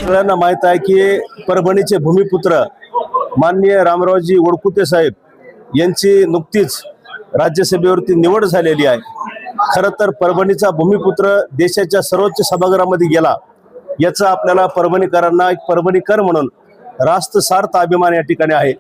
सगळ्यांना माहित आहे की परभणीचे भूमिपुत्र माननीय रामरावजी वडकुते साहेब यांची नुकतीच राज्यसभेवरती निवड झालेली आहे। खरं तर परभणीचा भूमिपुत्र देशाच्या सर्वोच्च सभागृहामध्ये गेला याचा आपल्याला परभणीकरांना एक परभणीकर म्हणून रास्त सार्थ अभिमान या ठिकाणी आहे।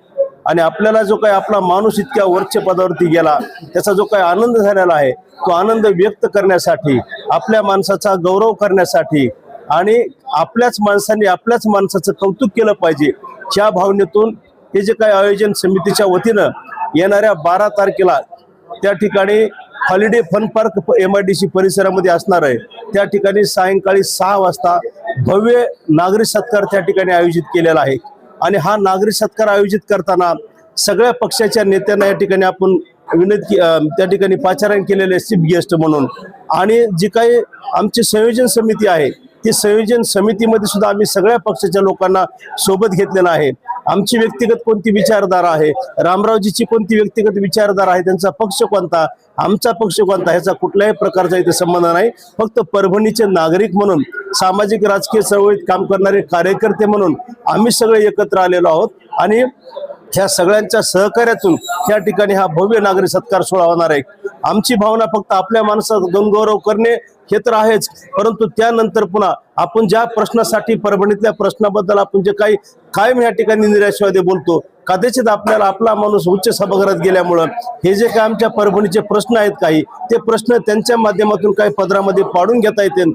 आणि आपल्याला जो काही आपला माणूस इतक्या वरच्या पदावरती गेला त्याचा जो काही आनंद झालेला आहे तो आनंद व्यक्त करण्यासाठी, आपल्या माणसाचा गौरव करण्यासाठी आणि आपल्याच माणसांनी आपल्याच माणसाचं कौतुक केलं पाहिजे ह्या भावनेतून हे जे काही आयोजन समितीच्या वतीनं येणाऱ्या 12 तारखेला त्या ठिकाणी हॉलिडे फन पार्क MIDC परिसरामध्ये असणार आहे। त्या ठिकाणी सायंकाळी 6 वाजता भव्य नागरिक सत्कार त्या ठिकाणी आयोजित केलेला आहे। आणि हा नागरिक सत्कार आयोजित करताना सगळ्या पक्षाच्या नेत्यांना या ठिकाणी आपण विनंती त्या ठिकाणी पाचारण केलेले चीफ गेस्ट म्हणून। आणि जी काही आमची संयोजन समिती आहे ती संयोजन समितीमध्ये सुद्धा आम्ही सगळ्या पक्षाच्या लोकांना सोबत घेतलेला आहे। आमची व्यक्तिगत कोणती विचारधारा आहे, रामरावजीची कोणती व्यक्तिगत विचारधारा आहे, त्यांचा पक्ष कोणता, आमचा पक्ष कोणता, ह्याचा कुठल्याही प्रकारचा इथे संबंध नाही। फक्त परभणीचे नागरिक म्हणून, सामाजिक राजकीय चळवळीत काम करणारे कार्यकर्ते म्हणून आम्ही सगळे एकत्र आलेलो आहोत। आणि ह्या सगळ्यांच्या सहकार्यातून त्या ठिकाणी हा भव्य नागरिक सत्कार सोहळा होणार आहे। आमची भावना फक्त आपल्या माणसाचा गणगौरव करणे हे तर आहेच, परंतु त्यानंतर पुन्हा आपण ज्या प्रश्नासाठी परभणीतल्या प्रश्नाबद्दल आपण जे काही कायम या ठिकाणी निराशावादी बोलतो, कदाचित आपल्याला आपला माणूस उच्च सभागृहात गेल्यामुळं हे जे काही आमच्या परभणीचे प्रश्न आहेत काही ते प्रश्न त्यांच्या माध्यमातून काही पदरामध्ये पाडून घेता येतील।